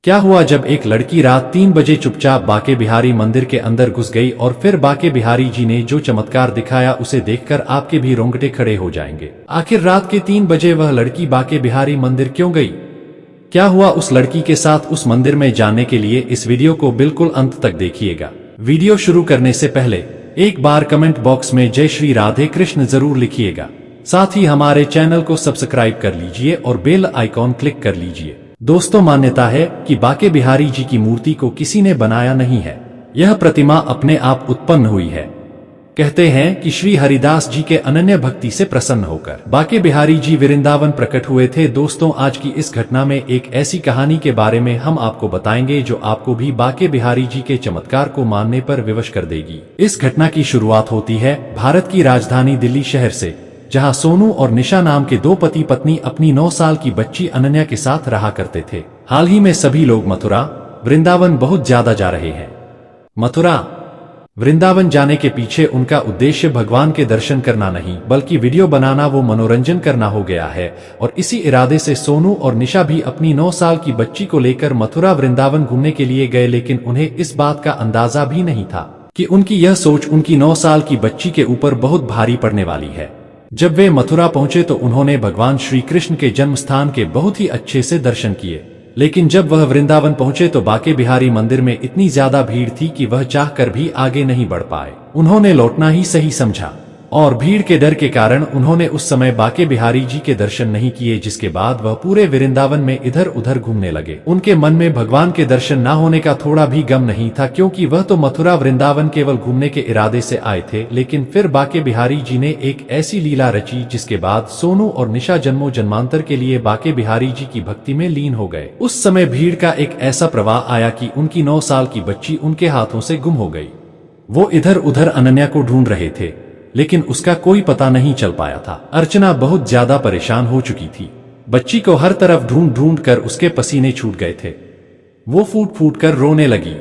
क्या हुआ जब एक लड़की रात 3 बजे चुपचाप बाके बिहारी मंदिर के अंदर घुस गई और फिर बाके बिहारी जी ने जो चमत्कार दिखाया उसे देखकर आपके भी रोंगटे खड़े हो जाएंगे। आखिर रात के 3 बजे वह लड़की बाके बिहारी मंदिर क्यों गई? क्या हुआ उस लड़की के साथ उस मंदिर में जाने के लिए इस वीडियो को बिल्कुल अंत तक देखिएगा। वीडियो शुरू करने से पहले एक बार कमेंट बॉक्स में जय श्री राधे कृष्ण जरूर लिखिएगा। साथ ही हमारे चैनल को सब्सक्राइब कर लीजिए और बेल आइकॉन क्लिक कर लीजिए। दोस्तों, मान्यता है कि बाके बिहारी जी की मूर्ति को किसी ने बनाया नहीं है, यह प्रतिमा अपने आप उत्पन्न हुई है। कहते हैं कि श्री हरिदास जी के अनन्य भक्ति से प्रसन्न होकर बाके बिहारी जी वृंदावन प्रकट हुए थे। दोस्तों, आज की इस घटना में एक ऐसी कहानी के बारे में हम आपको बताएंगे जो आपको भी बाके बिहारी जी के चमत्कार को मानने पर विवश कर देगी। इस घटना की शुरुआत होती है भारत की राजधानी दिल्ली शहर से, जहां सोनू और निशा नाम के दो पति पत्नी अपनी 9 साल की बच्ची अनन्या के साथ रहा करते थे। हाल ही में सभी लोग मथुरा वृंदावन बहुत ज्यादा जा रहे हैं। मथुरा वृंदावन जाने के पीछे उनका उद्देश्य भगवान के दर्शन करना नहीं बल्कि वीडियो बनाना व मनोरंजन करना हो गया है। और इसी इरादे से सोनू और निशा भी अपनी 9 साल की बच्ची को लेकर मथुरा वृंदावन घूमने के लिए गए, लेकिन उन्हें इस बात का अंदाजा भी नहीं था कि उनकी यह सोच उनकी 9 साल की बच्ची के ऊपर बहुत भारी पड़ने वाली है। जब वे मथुरा पहुंचे तो उन्होंने भगवान श्री कृष्ण के जन्म स्थान के बहुत ही अच्छे से दर्शन किए, लेकिन जब वह वृंदावन पहुंचे तो बाके बिहारी मंदिर में इतनी ज्यादा भीड़ थी कि वह चाहकर भी आगे नहीं बढ़ पाए। उन्होंने लौटना ही सही समझा और भीड़ के डर के कारण उन्होंने उस समय बाके बिहारी जी के दर्शन नहीं किए, जिसके बाद वह पूरे वृंदावन में इधर उधर घूमने लगे। उनके मन में भगवान के दर्शन न होने का थोड़ा भी गम नहीं था, क्योंकि वह तो मथुरा वृंदावन केवल घूमने के इरादे से आए थे। लेकिन फिर बाके बिहारी जी ने एक ऐसी लीला रची जिसके बाद सोनू और निशा जन्मों जन्मांतर के लिए बाके बिहारी जी की भक्ति में लीन हो गए। उस समय भीड़ का एक ऐसा प्रवाह आया कि उनकी 9 साल की बच्ची उनके हाथों से गुम हो गई। वो इधर उधर अनन्या को ढूंढ रहे थे, लेकिन उसका कोई पता नहीं चल पाया था। अर्चना बहुत ज्यादा परेशान हो चुकी थी। बच्ची को हर तरफ ढूंढ ढूंढ कर उसके पसीने छूट गए थे। वो फूट फूट कर रोने लगी।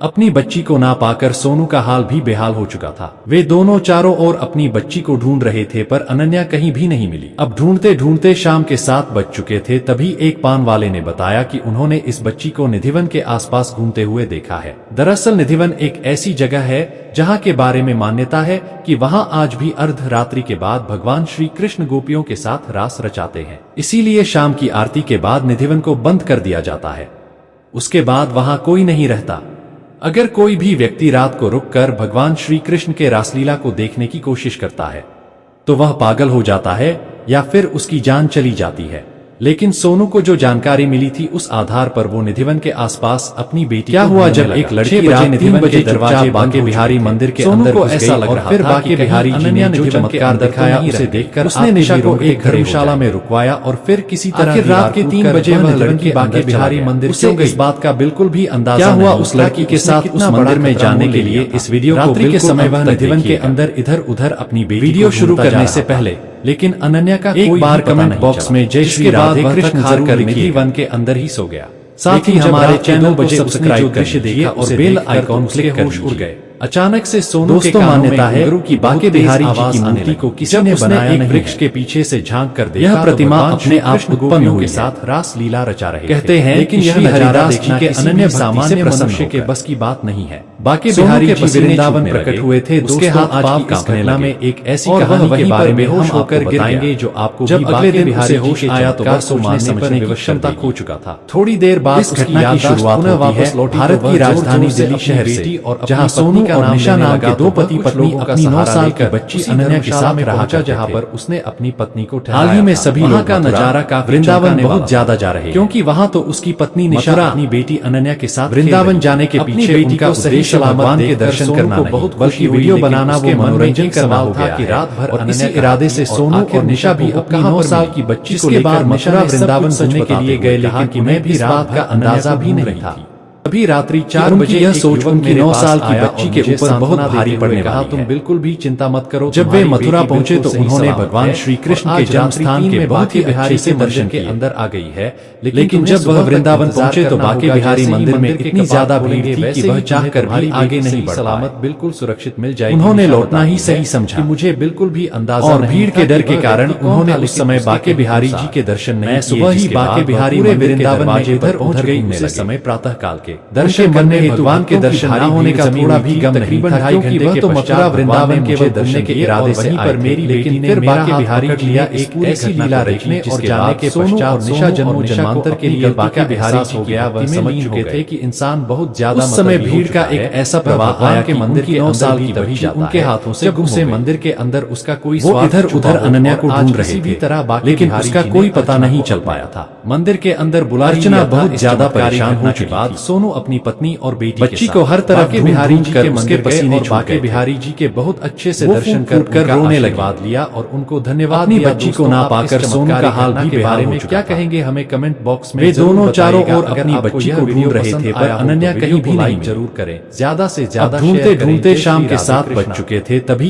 अपनी बच्ची को ना पाकर सोनू का हाल भी बेहाल हो चुका था। वे दोनों चारों ओर अपनी बच्ची को ढूंढ रहे थे, पर अनन्या कहीं भी नहीं मिली। अब ढूंढते ढूंढते शाम के 7 बज चुके थे। तभी एक पान वाले ने बताया कि उन्होंने इस बच्ची को निधिवन के आसपास घूमते हुए देखा है। दरअसल निधिवन एक ऐसी जगह है जहां के बारे में मान्यता है कि वहां आज भी अर्धरात्रि के बाद भगवान श्री कृष्ण गोपियों के साथ रास रचाते हैं। इसीलिए शाम की आरती के बाद निधिवन को बंद कर दिया जाता है। उसके बाद वहां कोई नहीं रहता। अगर कोई भी व्यक्ति रात को रुककर भगवान श्री कृष्ण के रासलीला को देखने की कोशिश करता है तो वह पागल हो जाता है या फिर उसकी जान चली जाती है। लेकिन सोनू को जो जानकारी मिली थी उस आधार पर वो निधिवन के आसपास अपनी बेटी क्या हुआ जब एक लड़की रात 3 बजे दरवाजे बाके बिहारी मंदिर के अंदर को ऐसा लग रहा फिर बाके बिहारी जी ने जो चमत्कार दिखाया उसे देखकर उसने निशा को एक धर्मशाला में रुकवाया और फिर किसी तरह रात के 3 बजे वह लड़की बाके बिहारी मंदिर से इस बात का बिल्कुल भी अंदाजा हुआ उस लड़की के साथ उस मंदिर में जाने के लिए। इस वीडियो को के समय वह निधिवन के अंदर इधर उधर अपनी वीडियो शुरू करने से पहले लेकिन अनन्या का एक बार कमेंट बॉक्स में जय श्री राधे कृष्ण जरूर कर निधिवन के अंदर ही सो गया। साथ ही हमारे चैनल को सब्सक्राइब कर दिया और बेल आइकॉन क्लिक कर उड़ गए। अचानक से सोनू के मान्यता है कि बाके बिहारी जी की मूर्ति को किसी ने बनाया नहीं। वृक्ष के पीछे से झांक कर देखा, यह प्रतिमा अपने आप उत्पन्न हुई साथ रास लीला रचा रहे कहते हैं। लेकिन यह हरिदास जी के अनन्य सामान्य मनुष्य के बस की बात नहीं है। बाके बिहारी जी वृंदावन प्रकट हुए थे। उसके हाथ पांव कांपने लगे में एक ऐसी कहानी के बारे में हम होकर बताएंगे जो आपको जब अगले दिन बिहारी होश आया तो वह सोचने समझने की क्षमता खो चुका था। थोड़ी देर बाद इस घटना की शुरुआत होती है भारत की राजधानी दिल्ली शहर से, जहाँ सोनू और निशा नाम के दो पति पत्नी अपनी 9 साल की बच्ची अनन्या के साथ रहा, जहाँ पर उसने अपनी पत्नी को हाल ही में सभी वहाँ का नजारा का वृंदावन बहुत ज्यादा जा रहे, क्योंकि वहाँ तो उसकी पत्नी निशा अपनी बेटी अनन्या के साथ वृंदावन जाने के पीछे उनका उद्देश्य भगवान के दर्शन करना बहुत बल्कि वीडियो बनाना वो मनोरंजन करना हो गया कि रात भर और इसी इरादे से सोनू और निशा भी अपनी 9 साल की बच्ची को लेकर मथुरा वृंदावन घूमने के लिए गए, लेकिन मैं भी रात का अंदाजा भी नहीं था। अभी रात्रि 4 बजे यह सोच उनकी 9 साल की बच्ची के ऊपर बहुत भारी पड़ने कहा, तुम बिल्कुल भी चिंता मत करो। जब वे मथुरा पहुंचे तो उन्होंने भगवान श्री कृष्ण के जन्म स्थान के बहुत ही बिहारी से दर्शन के अंदर आ गई है, लेकिन जब वह वृंदावन पहुंचे तो बाके बिहारी मंदिर में इतनी ज्यादा भीड़ थी कि वह चाहकर भी आगे नहीं बढ़ सलामत बिल्कुल सुरक्षित मिल जाएगी। उन्होंने लौटना ही सही समझा, मुझे बिल्कुल भी अंदाजा और भीड़ के डर के कारण उन्होंने उस समय बाके बिहारी जी के दर्शन नहीं किए। सुबह ही बाके बिहारी वृंदावन में इधर उधर गई उसी समय प्रातः काल के दर्शन करने हेतु भगवान के दर्शन न होने का थोड़ा भी गम नहीं था, क्योंकि वह तो मथुरा वृंदावन के दर्शन के इरादे से पर मेरी बेटी ने बाके बिहारी लिया एक ऐसी लीला रचने और जाने के पश्चात निशा जन्मों जन्मांतर के लिए बाके बिहारी हो गया। वह समझ चुके थे कि इंसान बहुत ज्यादा उस समय भीड़ का एक ऐसा प्रवाह आया कि मंदिर की 9 साल की तभी उनके हाथों से गुम से मंदिर के अंदर उसका कोई वो इधर उधर अनन्या को ढूंढ रहे थे, लेकिन उसका कोई पता नहीं चल पाया था। मंदिर के अंदर बुलार्चना बहुत ज्यादा परेशान हो चुकी थी। सोनू अपनी पत्नी और बच्ची को हर तरफ बिहारी जी के मंदिर पसीने बाके बिहारी जी के बहुत अच्छे से दर्शन कर रोने लगा लिया और उनको धन्यवाद। अपनी बच्ची को ना पाकर सोनू का हाल भी बारे में क्या कहेंगे हमें कमेंट बॉक्स में। वे दोनों चारों ओर अपनी बच्ची को ढूंढ रहे थे, पर अनन्या कहीं भी नहीं। जरूर करें, ज्यादा से ज्यादा ढूंढते ढूंढते शाम के 7 बज चुके थे, तभी